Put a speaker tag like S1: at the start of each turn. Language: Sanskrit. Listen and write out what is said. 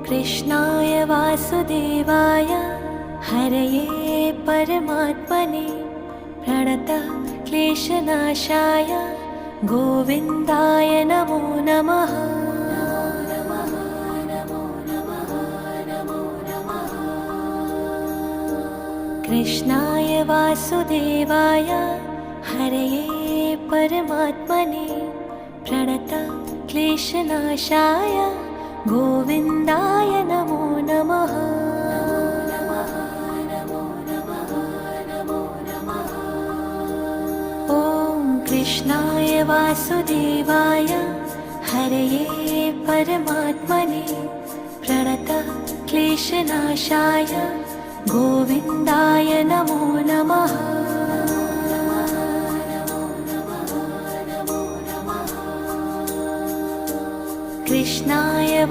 S1: कृष्णाय वासुदेवाय हरये परमात्मने प्रणतः क्लेशनाशाय गोविन्दाय नमो नमः। कृष्णाय वासुदेवाय हरये परमात्मने प्रणतः क्लेशनाशाय गोविन्दाय नमो नमः। ॐ कृष्णाय वासुदेवाय हरये परमात्मने प्रणतः क्लेशनाशाय गोविन्दाय नमो नमः। कृष्णाय